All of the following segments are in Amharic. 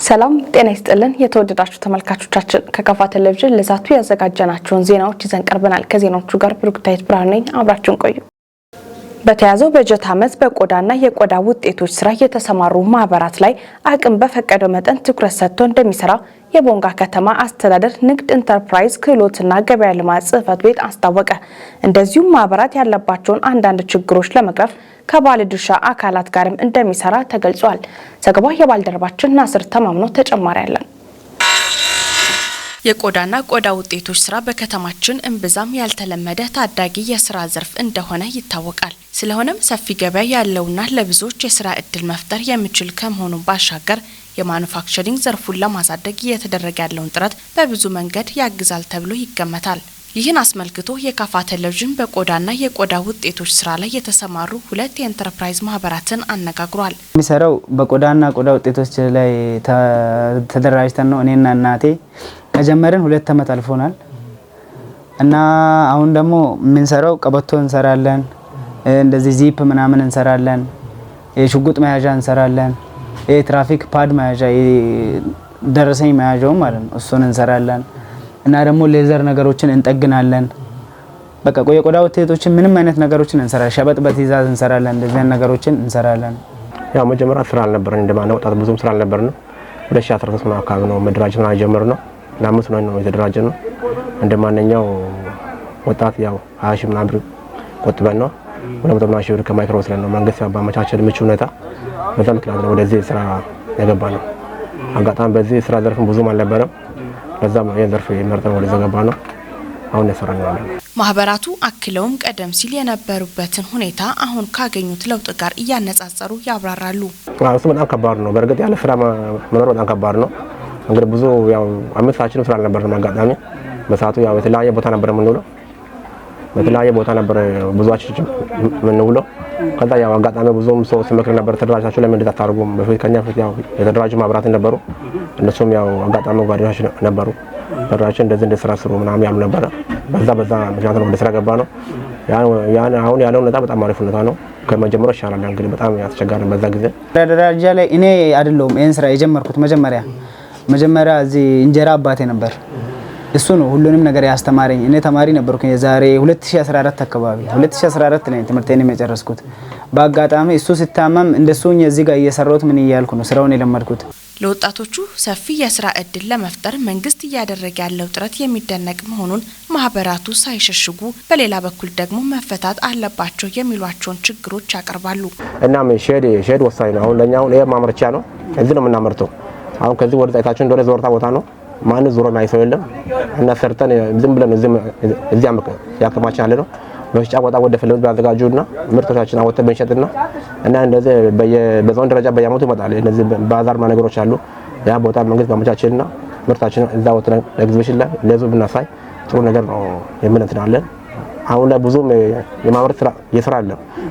ሰላም ጤና ይስጥልን የተወደዳችሁ ተመልካቾቻችን ከካፋ ቴሌቪዥን ለዛቱ ያዘጋጀናቸውን ዜናዎች ይዘን ቀርበናል። ከዜናዎቹ ጋር ብሩክታይት ብርሃን ነኝ። አብራችሁን ቆዩ። በተያዘው በጀት ዓመት በቆዳና የቆዳ ውጤቶች ስራ የተሰማሩ ማህበራት ላይ አቅም በፈቀደው መጠን ትኩረት ሰጥቶ እንደሚሰራ የቦንጋ ከተማ አስተዳደር ንግድ ኢንተርፕራይዝ ክህሎትና ገበያ ልማት ጽሕፈት ቤት አስታወቀ። እንደዚሁም ማህበራት ያለባቸውን አንዳንድ ችግሮች ለመቅረፍ ከባለድርሻ አካላት ጋርም እንደሚሰራ ተገልጿል። ዘገባው የባልደረባችን ናስር ተማምኖ ተጨማሪ አለን። የቆዳና ቆዳ ውጤቶች ስራ በከተማችን እምብዛም ያልተለመደ ታዳጊ የስራ ዘርፍ እንደሆነ ይታወቃል። ስለሆነም ሰፊ ገበያ ያለውና ለብዙዎች የስራ እድል መፍጠር የሚችል ከመሆኑ ባሻገር የማኑፋክቸሪንግ ዘርፉን ለማሳደግ እየተደረገ ያለውን ጥረት በብዙ መንገድ ያግዛል ተብሎ ይገመታል። ይህን አስመልክቶ የካፋ ቴሌቪዥን በቆዳና የቆዳ ውጤቶች ስራ ላይ የተሰማሩ ሁለት የኢንተርፕራይዝ ማህበራትን አነጋግሯል። የሚሰራው በቆዳና ቆዳ ውጤቶች ላይ ተደራጅተን ነው። እኔና እናቴ ከጀመረን 2 ዓመት አልፎናል እና አሁን ደግሞ የምንሰራው ቀበቶ እንሰራለን፣ እንደዚህ ዚፕ ምናምን እንሰራለን፣ የሽጉጥ መያዣ እንሰራለን፣ የትራፊክ ፓድ መያዣ ደረሰኝ መያዣው ማለት ነው እሱን እንሰራለን እና ደግሞ ሌዘር ነገሮችን እንጠግናለን። በቃ የቆዳ ውጤቶችን ምንም አይነት ነገሮችን እንሰራለን። ሸበጥ በትዕዛዝ እንሰራለን። እንደዚህ ነገሮችን እንሰራለን። ያው መጀመሪያ ስራ አልነበረን እንደማን ወጣት ብዙም ስራ አልነበረን። 2013 አካባቢ ነው መደራጀት ነው የጀመርነው። ለአምስት ነው የተደራጀነው። እንደማንኛው ወጣት ያው 20 ሺህ ምናምን ብር ቆጥበን ነው 200 ሺህ ብር ከማይክሮ ወስደን ነው መንግስት ባመቻቸል ምቹ ሁኔታ በዛ ምክንያት ነው ወደዚህ ስራ የገባነው። አጋጣሚ በዚህ ስራ ዘርፍ ብዙም አልነበረም። በዛም የዘርፍ መርጠን ወደ ዘገባ ነው አሁን የሰራን ነው። ማህበራቱ አክለውም ቀደም ሲል የነበሩበትን ሁኔታ አሁን ካገኙት ለውጥ ጋር እያነጻጸሩ ያብራራሉ። እሱ በጣም ከባድ ነው። በርግጥ ያለ ስራ መኖር በጣም ከባድ ነው። እንግዲህ ብዙ ያው አመታችን ስራ አልነበረም። አጋጣሚ በሰዓቱ ያው የተለያየ ቦታ ነበር የምንውለው። በተለያየ ቦታ ነበር ብዙዎቻችን የምንውለው። ከዛ ያው አጋጣሚ ብዙም ሰው ሲመክር ነበር ተደራጅታችሁ ለምን እንደዛ ታርጉም በፊት ከኛ ፊት ያው የተደራጁ ማህበራት ነበሩ። እነሱም ያው አጋጣሚ ጓደኞች ነበሩ ተደራጅተን እንደዚህ ስራ ስሩ ምናምን ያሉ ነበር። በዛ ምክንያት ነው ወደ ስራ ገባ ነው። ያን አሁን ያለው ሁኔታ በጣም አሪፍ ሁኔታ ነው። ከመጀመሪያው ይሻላል። እንግዲህ በጣም ያስቸጋሪ በዛ ጊዜ ደረጃ ላይ እኔ አይደለሁም ይሄን ስራ የጀመርኩት። መጀመሪያ እዚህ እንጀራ አባቴ ነበር። እሱ ነው ሁሉንም ነገር ያስተማረኝ። እኔ ተማሪ ነበርኩ የዛሬ 2014 አካባቢ 2014 ላይ ትምህርቴን የጨረስኩት። በአጋጣሚ እሱ ሲታመም እንደሱኝ እዚህ ጋር እየሰራሁት ምን እያልኩ ነው ስራውን የለመድኩት። ለወጣቶቹ ሰፊ የስራ እድል ለመፍጠር መንግስት እያደረገ ያለው ጥረት የሚደነቅ መሆኑን ማህበራቱ ሳይሸሽጉ በሌላ በኩል ደግሞ መፈታት አለባቸው የሚሏቸውን ችግሮች ያቀርባሉ። እናም ሼድ ወሳኝ ነው። አሁን ለኛ ይሄ ማምረቻ ነው። እዚህ ነው የምናመርተው። አሁን ከዚህ ወደ ጣይታችን እንደሆነ ዞርታ ቦታ ነው። ማን ዞሮ ማይሰው የለም እና ሰርተን ዝም ብለን እዚህ ያከማችን አለ ነው። በሽጫ ቦታ ወደ ፍልውጥ ባዘጋጁና ምርቶቻችን አወጣ በእንሸጥና እና እንደዚህ በዞን ደረጃ በያመቱ ይመጣል። እነዚህ ባዛር ነገሮች አሉ። ያ ቦታ መንግስት ባመቻችልና ምርታችን እዛ ወጥተን ኤግዚቢሽን ላይ ለህዝብ ብናሳይ ጥሩ ነገር ነው የምንትናለን። አሁን ላይ ብዙም የማምረት ስራ የስራ አለ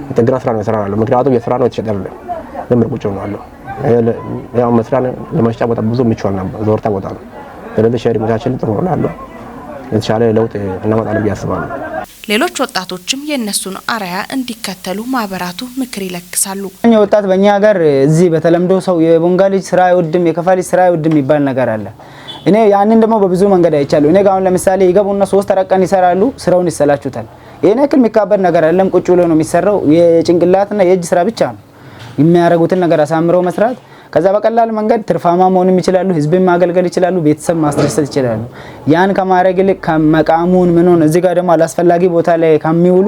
የጥገና ስራ ነው የስራ አለ። ምክንያቱም የስራ ነው የተሸጠለ ለምን ቁጭ ነው አለው። ያው መስራን ለማሽጫ ቦታ ብዙ ምቹ ነው ዞርታ ቦታ ነው። ስለዚህ ሸሪ መቻችን ጥሩ ነው አለው። የተሻለ ለውጥ እናመጣለን ያስባሉ። ሌሎች ወጣቶችም የነሱን አርአያ እንዲከተሉ ማህበራቱ ምክር ይለግሳሉ። ወጣት በእኛ ሀገር እዚህ በተለምዶ ሰው የቦንጋ ልጅ ስራ አይወድም የከፋ ልጅ ስራ አይወድም ይባል ነገር አለ። እኔ ያንን ደግሞ በብዙ መንገድ አይቻለሁ። እኔ ጋር ለምሳሌ ይገቡና 3 ቀን ይሰራሉ፣ ስራውን ይሰላቹታል። ይሄን ያክል የሚካበድ ነገር አይደለም። ቁጭ ብሎ ነው የሚሰራው። የጭንቅላትና የእጅ ስራ ብቻ ነው የሚያደርጉትን ነገር አሳምረው መስራት። ከዛ በቀላል መንገድ ትርፋማ መሆንም ይችላሉ፣ ህዝብን ማገልገል ይችላሉ፣ ቤተሰብ ማስደሰት ይችላሉ። ያን ከማድረግ ይልቅ ከመቃሙን ምን ሆነ እዚህ ጋር ደግሞ አላስፈላጊ ቦታ ላይ ከሚውሉ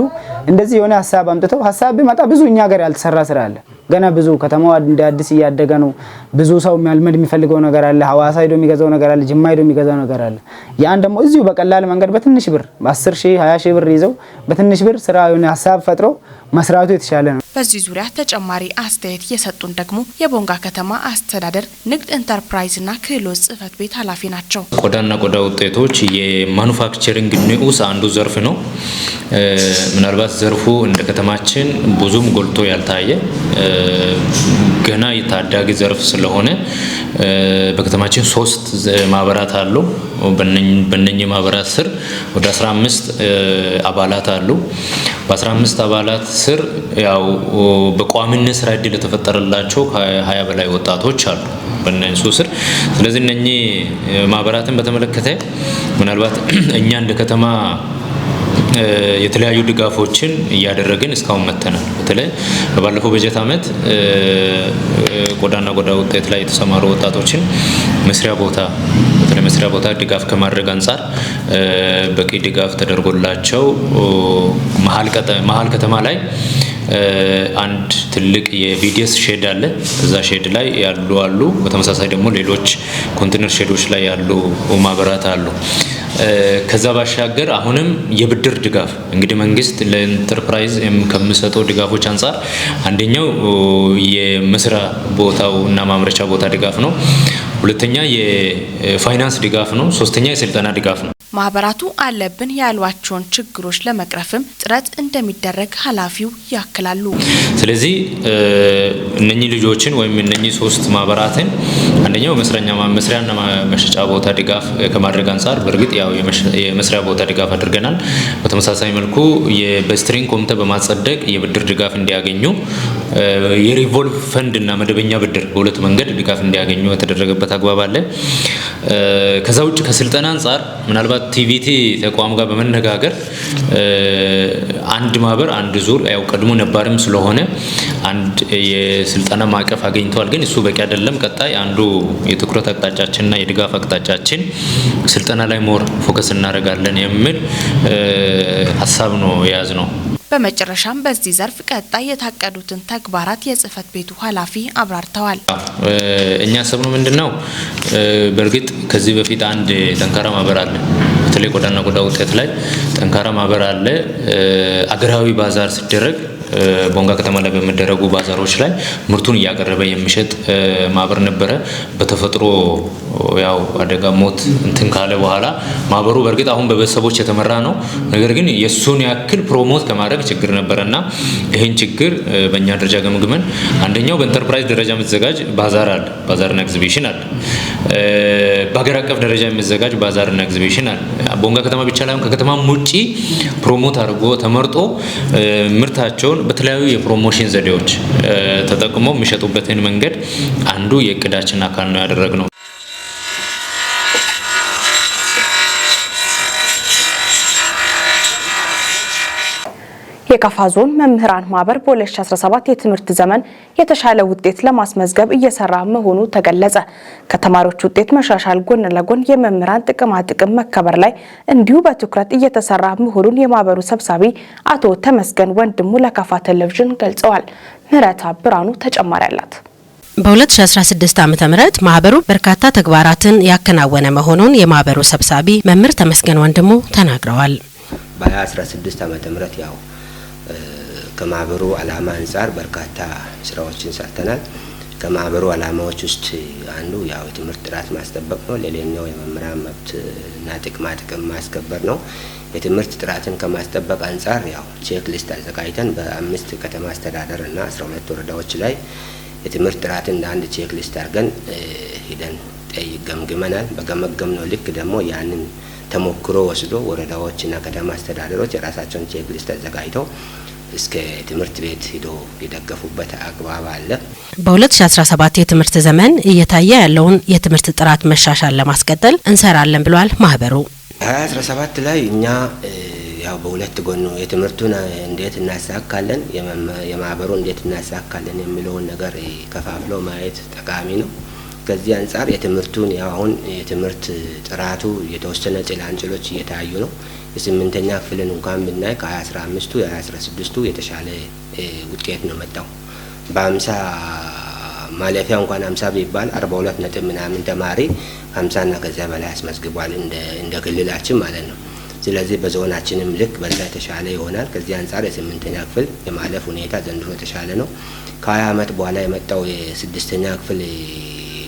እንደዚህ የሆነ ሐሳብ አምጥተው ሐሳብ ቢመጣ ብዙ እኛ ጋር ያልተሰራ ስራ አለ። ገና ብዙ ከተማው እንደ አዲስ እያደገ ነው። ብዙ ሰው የሚያልመድ የሚፈልገው ነገር አለ። ሐዋሳ ሄዶ የሚገዛው ነገር አለ። ጅማ ሄዶ የሚገዛው ነገር አለ። ያን ደግሞ እዚሁ በቀላል መንገድ በትንሽ ብር 10 ሺህ 20 ሺህ ብር ይዘው በትንሽ ብር ስራ የሆነ ሐሳብ ፈጥሮ መስራቱ የተሻለ ነው። በዚህ ዙሪያ ተጨማሪ አስተያየት የሰጡን ደግሞ የቦንጋ ከተማ አስተዳደር ንግድ ኢንተርፕራይዝና ክህሎት ጽሕፈት ቤት ኃላፊ ናቸው። ቆዳና ቆዳ ውጤቶች የማኑፋክቸሪንግ ንዑስ አንዱ ዘርፍ ነው። ምናልባት ዘርፉ እንደ ከተማችን ብዙም ጎልቶ ያልታየ ገና የታዳጊ ዘርፍ ስለሆነ በከተማችን 3 ማህበራት አሉ። በእነኚህ ማህበራት ስር ወደ 15 አባላት አሉ። በ15 አባላት ስር ያው በቋሚነት ስራ እድል የተፈጠረላቸው ከ20 በላይ ወጣቶች አሉ በእነሱ ስር። ስለዚህ እነኚህ ማህበራትን በተመለከተ ምናልባት እኛ እንደ ከተማ የተለያዩ ድጋፎችን እያደረግን እስካሁን መተናል። በተለይ በባለፈው በጀት ዓመት ቆዳና ቆዳ ውጤት ላይ የተሰማሩ ወጣቶችን መስሪያ ቦታ ድጋፍ ከማድረግ አንጻር በቂ ድጋፍ ተደርጎላቸው መሀል ከተማ ላይ አንድ ትልቅ የቢዲኤስ ሼድ አለ። እዛ ሼድ ላይ ያሉ በተመሳሳይ ደግሞ ሌሎች ኮንቴነር ሼዶች ላይ ያሉ ማህበራት አሉ። ከዛ ባሻገር አሁንም የብድር ድጋፍ እንግዲህ መንግስት ለኢንተርፕራይዝ ከሚሰጠው ድጋፎች አንጻር አንደኛው የመስሪያ ቦታው እና ማምረቻ ቦታ ድጋፍ ነው። ሁለተኛ የፋይናንስ ድጋፍ ነው። ሶስተኛ የስልጠና ድጋፍ ነው። ማህበራቱ አለብን ያሏቸውን ችግሮች ለመቅረፍም ጥረት እንደሚደረግ ኃላፊው ያክላሉ። ስለዚህ እነኚህ ልጆችን ወይም እነኚህ 3 ማህበራትን አንደኛው መስሪያና መሸጫ ቦታ ድጋፍ ከማድረግ አንጻር በእርግጥ ያው የመስሪያ ቦታ ድጋፍ አድርገናል። በተመሳሳይ መልኩ በስትሪንግ ኮሚቴ በማጸደቅ የብድር ድጋፍ እንዲያገኙ የሪቮልቭ ፈንድ እና መደበኛ ብድር በሁለት መንገድ ድጋፍ እንዲያገኙ የተደረገበት አግባብ አለ። ከዛ ውጭ ከስልጠና አንጻር ምናልባት ቲቪቲ ተቋም ጋር በመነጋገር አንድ ማህበር አንድ ዙር ያው ቀድሞ ነባርም ስለሆነ አንድ የስልጠና ማዕቀፍ አገኝተዋል። ግን እሱ በቂ አይደለም። ቀጣይ አንዱ የትኩረት አቅጣጫችንና የድጋፍ አቅጣጫችን ስልጠና ላይ ሞር ፎከስ እናደርጋለን የሚል ሀሳብ ነው የያዝነው። በመጨረሻም በዚህ ዘርፍ ቀጣይ የታቀዱትን ተግባራት የጽህፈት ቤቱ ኃላፊ አብራርተዋል። እኛ ያሰብነው ምንድነው? በእርግጥ ከዚህ በፊት አንድ ጠንካራ ማህበር አለ። በተለይ ቆዳና ቆዳ ውጤት ላይ ጠንካራ ማህበር አለ። አገራዊ ባዛር ሲደረግ ቦንጋ ከተማ ላይ በሚደረጉ ባዛሮች ላይ ምርቱን እያቀረበ የሚሸጥ ማህበር ነበረ። በተፈጥሮ ያው አደጋ ሞት እንትን ካለ በኋላ ማህበሩ በእርግጥ አሁን በቤተሰቦች የተመራ ነው። ነገር ግን የሱን ያክል ፕሮሞት ከማድረግ ችግር ነበረና ይሄን ችግር በእኛ ደረጃ ገምግመን አንደኛው በኢንተርፕራይዝ ደረጃ የሚዘጋጅ ባዛር አለ፣ ባዛርና ኤግዚቢሽን አለ። በሀገር አቀፍ ደረጃ የሚዘጋጅ ባዛርና ኤግዚቢሽን አለ። ቦንጋ ከተማ ብቻ ላይ ከከተማም ውጪ ፕሮሞት አድርጎ ተመርጦ ምርታቸውን በተለያዩ የፕሮሞሽን ዘዴዎች ተጠቅመው የሚሸጡበትን መንገድ አንዱ የእቅዳችን አካል ነው ያደረግነው። የካፋ ዞን መምህራን ማህበር በ2017 የትምህርት ዘመን የተሻለ ውጤት ለማስመዝገብ እየሰራ መሆኑ ተገለጸ። ከተማሪዎች ውጤት መሻሻል ጎን ለጎን የመምህራን ጥቅም መከበር ላይ እንዲሁ በትኩረት እየተሰራ መሆኑን የማህበሩ ሰብሳቢ አቶ ተመስገን ወንድሙ ለካፋ ቴሌቪዥን ገልጸዋል። ምህረታ ብራኑ ተጨማሪ አላት። በ2016 ዓ.ም ማህበሩ በርካታ ተግባራትን ያከናወነ መሆኑን የማህበሩ ሰብሳቢ መምህር ተመስገን ወንድሙ ተናግረዋል። በ2016 ዓ.ም ያው ከማህበሩ ዓላማ አንጻር በርካታ ስራዎችን ሰርተናል። ከማህበሩ ዓላማዎች ውስጥ አንዱ ያው የትምህርት ጥራት ማስጠበቅ ነው። ሌላኛው የመምህራን መብትና ጥቅም ማስከበር ነው። የትምህርት ጥራትን ከማስጠበቅ አንጻር ያው ቼክ ሊስት አዘጋጅተን በ5 ከተማ አስተዳደር እና 12 ወረዳዎች ላይ የትምህርት ጥራትን እንደ አንድ ቼክ ሊስት አድርገን ሂደን ገምግመናል። በገመገምነው ልክ ደግሞ ያንን ተሞክሮ ወስዶ ወረዳዎችና ከተማ አስተዳደሮች የራሳቸውን ቼክ ሊስት አዘጋጅተው እስከ ትምህርት ቤት ሄዶ የደገፉበት አግባብ አለ። በ2017 የትምህርት ዘመን እየታየ ያለውን የትምህርት ጥራት መሻሻል ለማስቀጠል እንሰራለን ብሏል ማህበሩ። 2017 ላይ እኛ ያው በሁለት ጎን የትምህርቱን እንዴት እናሳካለን፣ የማህበሩ እንዴት እናሳካለን የሚለውን ነገር ከፋፍሎ ማየት ጠቃሚ ነው። ከዚህ አንጻር የትምህርቱን ያው አሁን የትምህርት ጥራቱ የተወሰነ ጭላንጭሎች እየታዩ ነው። የ8ኛ ክፍልን እንኳን ብናይ ከ2015ቱ የ2016ቱ የተሻለ ውጤት ነው መጣው። በ50 ማለፊያ እንኳን 50 ቢባል 42 ነጥብ ምናምን ተማሪ 50 እና ከዛ በላይ አስመዝግቧል እንደ ክልላችን ማለት ነው። ስለዚህ በዞናችንም ልክ በዛ የተሻለ ይሆናል። ከዚህ አንጻር የ8ኛ ክፍል የማለፍ ሁኔታ ዘንድሮ የተሻለ ነው። ከ20 ዓመት በኋላ የመጣው የ6ኛ ክፍል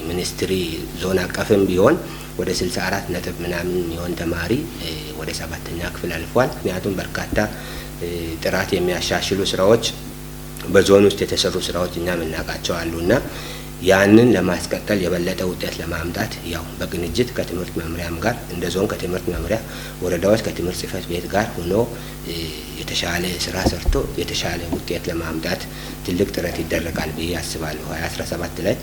ሚኒስትሪ ዞን አቀፍም ቢሆን ወደ 64 ነጥብ ምናምን የሚሆን ተማሪ ወደ 7ኛ ክፍል አልፏል። ምክንያቱም በርካታ ጥራት የሚያሻሽሉ ስራዎች በዞን ውስጥ የተሰሩ ስራዎች እኛ የምናውቃቸው አሉና ያንን ለማስቀጠል የበለጠ ውጤት ለማምጣት ያው በቅንጅት ከትምህርት መምሪያም ጋር እንደ ዞን ከትምህርት መምሪያ ወረዳዎች ከትምህርት ጽሕፈት ቤት ጋር ሆኖ የተሻለ ስራ ሰርቶ የተሻለ ውጤት ለማምጣት ትልቅ ጥረት ይደረጋል ብዬ አስባለሁ። 2017 ላይ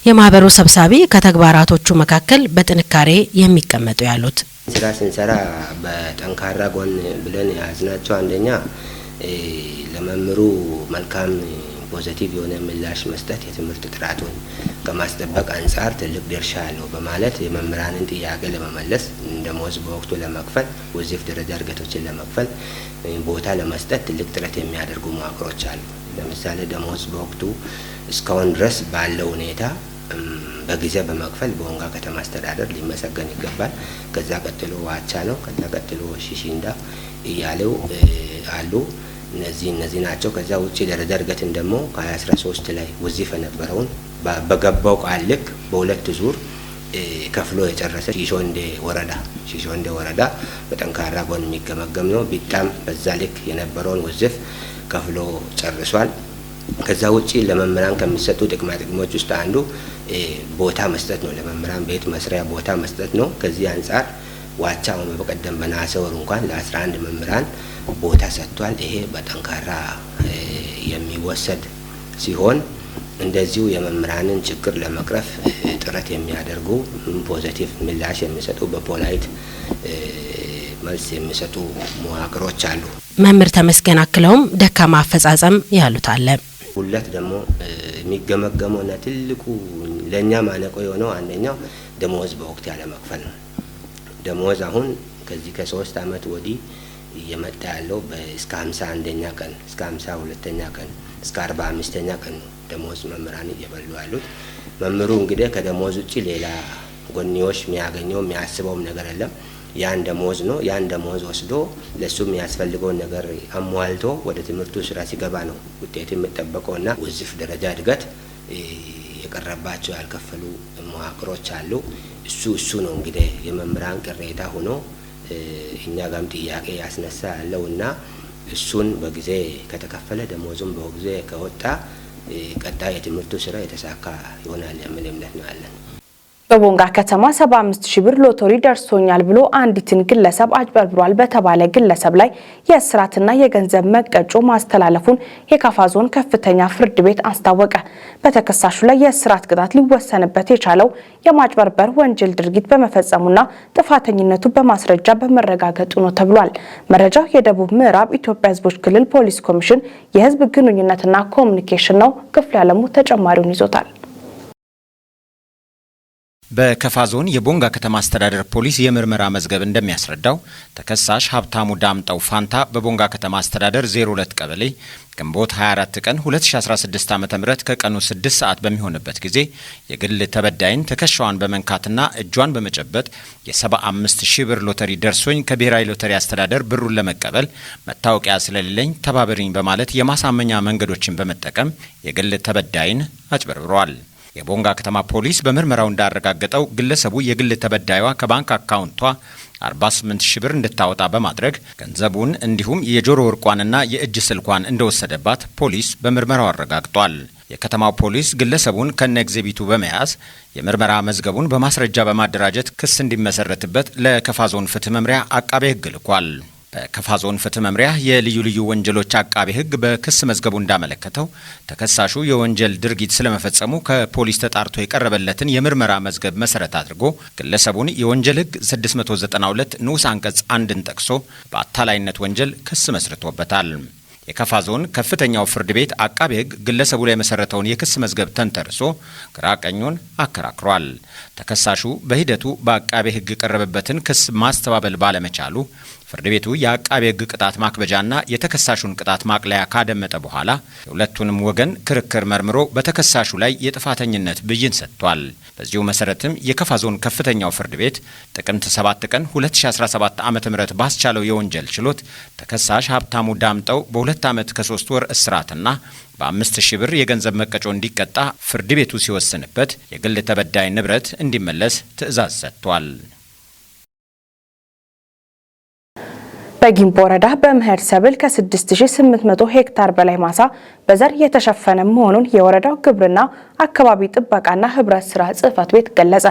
የማህበሩ ሰብሳቢ ከተግባራቶቹ መካከል በጥንካሬ የሚቀመጡ ያሉት ስራ ስንሰራ በጠንካራ ጎን ብለን ያዝናቸው አንደኛ ለመምሩ መልካም ፖዚቲቭ የሆነ ምላሽ መስጠት የትምህርት ጥራቱን ከማስጠበቅ አንጻር ትልቅ ድርሻ አለው በማለት የመምህራንን ጥያቄ ለመመለስ ደሞዝ በወቅቱ ለመክፈል ውዝፍ ደረጃ እድገቶችን ለመክፈል ቦታ ለመስጠት ትልቅ ጥረት የሚያደርጉ መዋቅሮች አሉ። ለምሳሌ ደሞዝ በወቅቱ እስካሁን ድረስ ባለው ሁኔታ በጊዜ በመክፈል በቦንጋ ከተማ አስተዳደር ሊመሰገን ይገባል። ከዛ ቀጥሎ ዋቻ ነው። ከዛ ቀጥሎ ሺሺንዳ እያለው አሉ። እነዚህ ናቸው። ከዛ ውጪ ደረጃ እድገትን ደግሞ ከ2013 ላይ ውዝፍ የነበረውን በገባው ቃል ልክ በሁለት ዙር ከፍሎ የጨረሰ ሺሾንዴ ወረዳ በጠንካራ ጎን የሚገመገም ነው። ቢጣም በዛ ልክ የነበረውን ውዝፍ ከፍሎ ጨርሷል። ከዛ ውጪ ለመምህራን ከሚሰጡ ጥቅማ ጥቅሞች ውስጥ አንዱ ቦታ መስጠት ነው። ለመምህራን ቤት መስሪያ ቦታ መስጠት ነው። ከዚህ አንጻር ዋቻ በቀደም በነሐሴ ወር እንኳን ለ11 መምህራን ቦታ ሰጥቷል። ይሄ በጠንካራ የሚወሰድ ሲሆን እንደዚሁ የመምህራንን ችግር ለመቅረፍ ጥረት የሚያደርጉ ፖዚቲቭ ምላሽ የሚሰጡ በፖላይት መልስ የሚሰጡ መዋቅሮች አሉ። መምህር ተመስገን አክለውም ደካማ አፈጻጸም ያሉት አለ። ሁለት ደግሞ የሚገመገመውና ትልቁ ለኛ ማነቆ የሆነው አንደኛው ደሞዝ በወቅት ያለ መክፈል ነው። ደሞዝ አሁን ከዚህ ከ3 አመት ወዲህ እየመጣ ያለው እስከ 51ኛ ቀን እስከ 52ኛ ቀን እስከ 45ኛ ቀን ደሞዝ መምህራን እየበሉ ያሉት። መምህሩ እንግዲህ ከደሞዝ ውጪ ሌላ ጎንዮሽ የሚያገኘው የሚያስበውም ነገር የለም። ያን ደሞዝ ነው። ያን ደሞዝ ወስዶ ለሱ የሚያስፈልገውን ነገር አሟልቶ ወደ ትምህርቱ ስራ ሲገባ ነው ውጤት የሚጠበቀውና ውዝፍ ደረጃ እድገት የቀረባቸው ያልከፈሉ መዋቅሮች አሉ። እሱ ነው እንግዲህ የመምህራን ቅሬታ ሆኖ እኛ ጋም ጥያቄ ያስነሳ ያለውና እሱን በጊዜ ከተከፈለ ደሞዙም በጊዜ ከወጣ ቀጣይ የትምህርቱ ስራ የተሳካ ይሆናል የሚል እምነት ነው ያለን። በቦንጋ ከተማ 75,000 ብር ሎተሪ ደርሶኛል ብሎ አንዲትን ግለሰብ አጭበርብሯል በተባለ ግለሰብ ላይ የእስራትና የገንዘብ መቀጮ ማስተላለፉን የካፋ ዞን ከፍተኛ ፍርድ ቤት አስታወቀ። በተከሳሹ ላይ የእስራት ቅጣት ሊወሰንበት የቻለው የማጭበርበር ወንጀል ድርጊት በመፈጸሙና ጥፋተኝነቱ በማስረጃ በመረጋገጡ ነው ተብሏል። መረጃው የደቡብ ምዕራብ ኢትዮጵያ ሕዝቦች ክልል ፖሊስ ኮሚሽን የህዝብ ግንኙነትና ኮሙኒኬሽን ነው። ክፍለ ያለሙ ተጨማሪውን ይዞታል። በከፋ ዞን የቦንጋ ከተማ አስተዳደር ፖሊስ የምርመራ መዝገብ እንደሚያስረዳው ተከሳሽ ሀብታሙ ዳምጠው ፋንታ በቦንጋ ከተማ አስተዳደር 02 ቀበሌ ግንቦት 24 ቀን 2016 ዓ.ም ከቀኑ 6 ሰዓት በሚሆንበት ጊዜ የግል ተበዳይን ትከሻዋን በመንካትና እጇን በመጨበጥ የ75,000 ብር ሎተሪ ደርሶኝ ከብሔራዊ ሎተሪ አስተዳደር ብሩን ለመቀበል መታወቂያ ስለሌለኝ ተባበሪኝ በማለት የማሳመኛ መንገዶችን በመጠቀም የግል ተበዳይን አጭበርብሯል። የቦንጋ ከተማ ፖሊስ በምርመራው እንዳረጋገጠው ግለሰቡ የግል ተበዳይዋ ከባንክ አካውንቷ 48,000 ብር እንድታወጣ በማድረግ ገንዘቡን እንዲሁም የጆሮ ወርቋንና የእጅ ስልኳን እንደወሰደባት ፖሊስ በምርመራው አረጋግጧል። የከተማው ፖሊስ ግለሰቡን ከነ ኤግዚቢቱ በመያዝ የምርመራ መዝገቡን በማስረጃ በማደራጀት ክስ እንዲመሰረትበት ለከፋ ዞን ፍትህ መምሪያ አቃቤ ሕግ ልኳል። በከፋ ዞን ፍትህ መምሪያ የልዩ ልዩ ወንጀሎች አቃቤ ሕግ በክስ መዝገቡ እንዳመለከተው ተከሳሹ የወንጀል ድርጊት ስለመፈጸሙ ከፖሊስ ተጣርቶ የቀረበለትን የምርመራ መዝገብ መሰረት አድርጎ ግለሰቡን የወንጀል ሕግ 692 ንዑስ አንቀጽ 1ን ጠቅሶ በአታላይነት ወንጀል ክስ መስርቶበታል። የከፋ ዞን ከፍተኛው ፍርድ ቤት አቃቤ ሕግ ግለሰቡ ላይ የመሰረተውን የክስ መዝገብ ተንተርሶ ግራ ቀኙን አከራክሯል። ተከሳሹ በሂደቱ በአቃቤ ሕግ የቀረበበትን ክስ ማስተባበል ባለመቻሉ ፍርድ ቤቱ የአቃቤ ሕግ ቅጣት ማክበጃና የተከሳሹን ቅጣት ማቅለያ ካደመጠ በኋላ የሁለቱንም ወገን ክርክር መርምሮ በተከሳሹ ላይ የጥፋተኝነት ብይን ሰጥቷል። በዚሁ መሰረትም የከፋ ዞን ከፍተኛው ፍርድ ቤት ጥቅምት 7 ቀን 2017 ዓ.ም ባስቻለው የወንጀል ችሎት ተከሳሽ ሀብታሙ ዳምጠው በ2 ዓመት ከ3 ወር እስራትና በ5,000 ብር የገንዘብ መቀጮ እንዲቀጣ ፍርድ ቤቱ ሲወስንበት የግል ተበዳይ ንብረት እንዲመለስ ትዕዛዝ ሰጥቷል። በጊምቦ ወረዳ በመኸር ሰብል ከ6800 ሄክታር በላይ ማሳ በዘር የተሸፈነ መሆኑን የወረዳው ግብርና አካባቢ ጥበቃና ህብረት ስራ ጽሕፈት ቤት ገለጸ።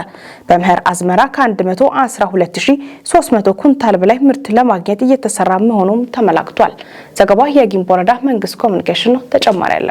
በመኸር አዝመራ ከ112300 ኩንታል በላይ ምርት ለማግኘት እየተሰራ መሆኑም ተመላክቷል። ዘገባው የጊምቦ ወረዳ መንግስት ኮሚኒኬሽን ነው። ተጨማሪ አለ።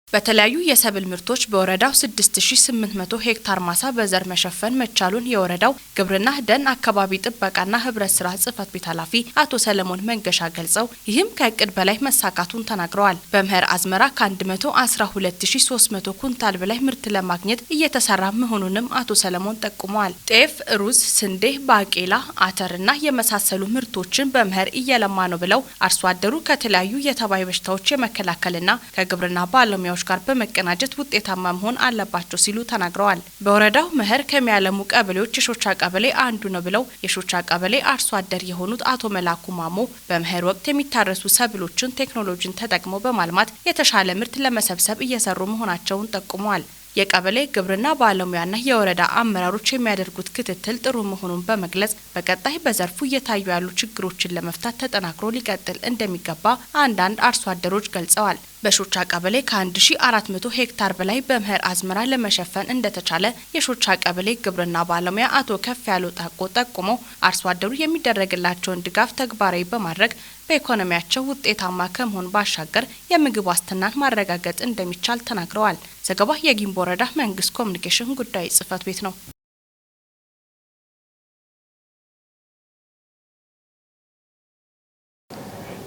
በተለያዩ የሰብል ምርቶች በወረዳው 6800 ሄክታር ማሳ በዘር መሸፈን መቻሉን የወረዳው ግብርና ደን አካባቢ ጥበቃና ህብረት ስራ ጽሕፈት ቤት ኃላፊ አቶ ሰለሞን መንገሻ ገልጸው ይህም ከእቅድ በላይ መሳካቱን ተናግረዋል። በመኸር አዝመራ ከ112300 ኩንታል በላይ ምርት ለማግኘት እየተሰራ መሆኑንም አቶ ሰለሞን ጠቁመዋል። ጤፍ፣ ሩዝ፣ ስንዴ፣ ባቄላ፣ አተርና የመሳሰሉ ምርቶችን በመኸር እየለማ ነው ብለው አርሶ አደሩ ከተለያዩ የተባይ በሽታዎች የመከላከልና ከግብርና ባለሙያዎች ጋር በመቀናጀት ውጤታማ መሆን አለባቸው ሲሉ ተናግረዋል። በወረዳው መኸር ከሚያለሙ ቀበሌዎች የሾቻ ቀበሌ አንዱ ነው ብለው የሾቻ ቀበሌ አርሶ አደር የሆኑት አቶ መላኩ ማሞ በመኸር ወቅት የሚታረሱ ሰብሎችን ቴክኖሎጂን ተጠቅመው በማልማት የተሻለ ምርት ለመሰብሰብ እየሰሩ መሆናቸውን ጠቁመዋል። የቀበሌ ግብርና ባለሙያና የወረዳ አመራሮች የሚያደርጉት ክትትል ጥሩ መሆኑን በመግለጽ በቀጣይ በዘርፉ እየታዩ ያሉ ችግሮችን ለመፍታት ተጠናክሮ ሊቀጥል እንደሚገባ አንዳንድ አርሶ አደሮች ገልጸዋል። በሾቻ ቀበሌ ከ1400 ሄክታር በላይ በመኸር አዝመራ ለመሸፈን እንደተቻለ የሾቻ ቀበሌ ግብርና ባለሙያ አቶ ከፍ ያለው ጣቆ ጠቁመው አርሶ አደሩ የሚደረግላቸውን ድጋፍ ተግባራዊ በማድረግ በኢኮኖሚያቸው ውጤታማ ከመሆን ባሻገር የምግብ ዋስትናን ማረጋገጥ እንደሚቻል ተናግረዋል። ዘገባ የጊምቦ ወረዳ መንግስት ኮሚኒኬሽን ጉዳይ ጽሕፈት ቤት ነው።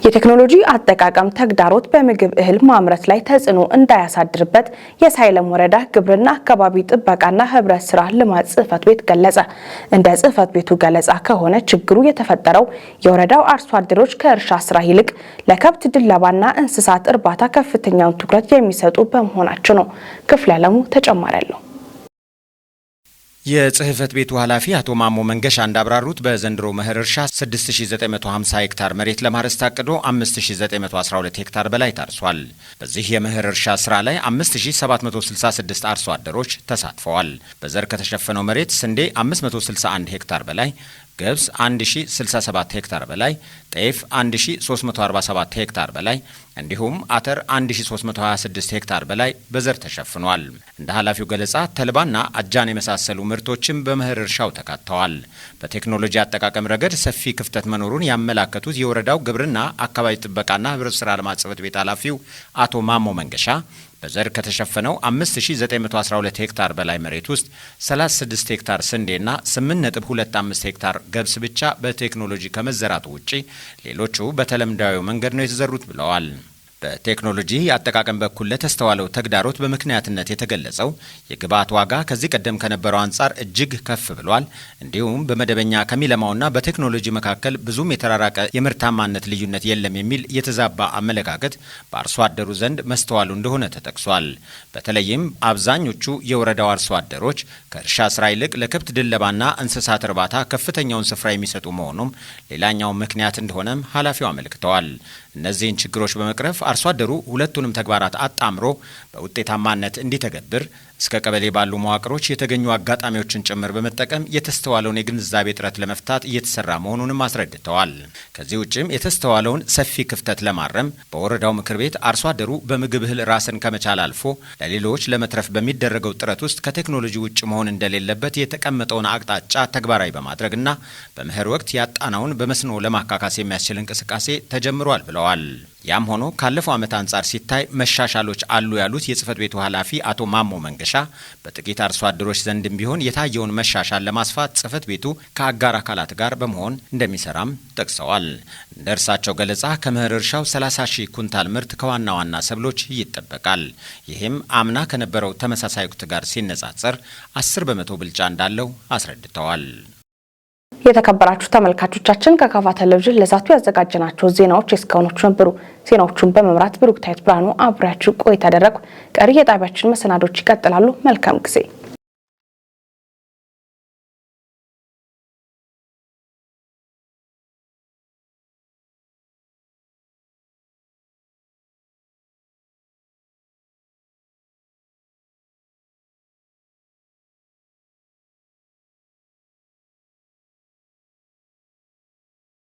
የቴክኖሎጂ አጠቃቀም ተግዳሮት በምግብ እህል ማምረት ላይ ተጽዕኖ እንዳያሳድርበት የሳይለም ወረዳ ግብርና አካባቢ ጥበቃና ህብረት ስራ ልማት ጽሕፈት ቤት ገለጸ። እንደ ጽሕፈት ቤቱ ገለጻ ከሆነ ችግሩ የተፈጠረው የወረዳው አርሶ አደሮች ከእርሻ ስራ ይልቅ ለከብት ድለባና እንስሳት እርባታ ከፍተኛውን ትኩረት የሚሰጡ በመሆናቸው ነው። ክፍለ ዓለሙ ተጨማሪ አለው። የጽሕፈት ቤቱ ኃላፊ አቶ ማሞ መንገሻ እንዳብራሩት በዘንድሮ መኸር እርሻ 6950 ሄክታር መሬት ለማረስ ታቅዶ 5912 ሄክታር በላይ ታርሷል። በዚህ የመኸር እርሻ ስራ ላይ 5766 አርሶ አደሮች ተሳትፈዋል። በዘር ከተሸፈነው መሬት ስንዴ 561 ሄክታር በላይ፣ ገብስ 1067 ሄክታር በላይ፣ ጤፍ 1347 ሄክታር በላይ እንዲሁም አተር 1326 ሄክታር በላይ በዘር ተሸፍኗል። እንደ ኃላፊው ገለጻ ተልባና አጃን የመሳሰሉ ምርቶችም በመኸር እርሻው ተካተዋል። በቴክኖሎጂ አጠቃቀም ረገድ ሰፊ ክፍተት መኖሩን ያመላከቱት የወረዳው ግብርና አካባቢ ጥበቃና ህብረት ስራ ልማት ጽሕፈት ቤት ኃላፊው አቶ ማሞ መንገሻ በዘር ከተሸፈነው 5912 ሄክታር በላይ መሬት ውስጥ 36 ሄክታር ስንዴና 8.25 ሄክታር ገብስ ብቻ በቴክኖሎጂ ከመዘራቱ ውጪ ሌሎቹ በተለምዳዊ መንገድ ነው የተዘሩት ብለዋል። በቴክኖሎጂ አጠቃቀም በኩል ለተስተዋለው ተግዳሮት በምክንያትነት የተገለጸው የግብዓት ዋጋ ከዚህ ቀደም ከነበረው አንጻር እጅግ ከፍ ብሏል። እንዲሁም በመደበኛ ከሚለማውና በቴክኖሎጂ መካከል ብዙም የተራራቀ የምርታማነት ልዩነት የለም የሚል የተዛባ አመለካከት በአርሶ አደሩ ዘንድ መስተዋሉ እንደሆነ ተጠቅሷል። በተለይም አብዛኞቹ የወረዳው አርሶ አደሮች ከእርሻ ስራ ይልቅ ለከብት ድለባና እንስሳት እርባታ ከፍተኛውን ስፍራ የሚሰጡ መሆኑም ሌላኛው ምክንያት እንደሆነም ኃላፊው አመልክተዋል። እነዚህን ችግሮች በመቅረፍ አርሶ አደሩ ሁለቱንም ተግባራት አጣምሮ በውጤታማነት እንዲተገብር እስከ ቀበሌ ባሉ መዋቅሮች የተገኙ አጋጣሚዎችን ጭምር በመጠቀም የተስተዋለውን የግንዛቤ እጥረት ለመፍታት እየተሰራ መሆኑንም አስረድተዋል። ከዚህ ውጭም የተስተዋለውን ሰፊ ክፍተት ለማረም በወረዳው ምክር ቤት አርሶ አደሩ በምግብ እህል ራስን ከመቻል አልፎ ለሌሎች ለመትረፍ በሚደረገው ጥረት ውስጥ ከቴክኖሎጂ ውጭ መሆን እንደሌለበት የተቀመጠውን አቅጣጫ ተግባራዊ በማድረግና በመኸር ወቅት ያጣናውን በመስኖ ለማካካስ የሚያስችል እንቅስቃሴ ተጀምሯል ብለዋል። ያም ሆኖ ካለፈው ዓመት አንጻር ሲታይ መሻሻሎች አሉ ያሉት የጽሕፈት ቤቱ ኃላፊ አቶ ማሞ መንገሻ በጥቂት አርሶ አደሮች ዘንድም ቢሆን የታየውን መሻሻል ለማስፋት ጽሕፈት ቤቱ ከአጋር አካላት ጋር በመሆን እንደሚሰራም ጠቅሰዋል። እንደ እርሳቸው ገለጻ ከመኸር እርሻው 30 ሺህ ኩንታል ምርት ከዋና ዋና ሰብሎች ይጠበቃል። ይህም አምና ከነበረው ተመሳሳይ ወቅት ጋር ሲነጻጸር 10 በመቶ ብልጫ እንዳለው አስረድተዋል። የተከበራችሁ ተመልካቾቻችን ከካፋ ቴሌቪዥን ለዛቱ ያዘጋጀናቸው ዜናዎች እስካሁኖቹ ነበሩ። ዜናዎቹን በመምራት ብሩክታይት ብርሃኑ አብራችሁ ቆይታ አደረግኩ። ቀሪ የጣቢያችን መሰናዶች ይቀጥላሉ። መልካም ጊዜ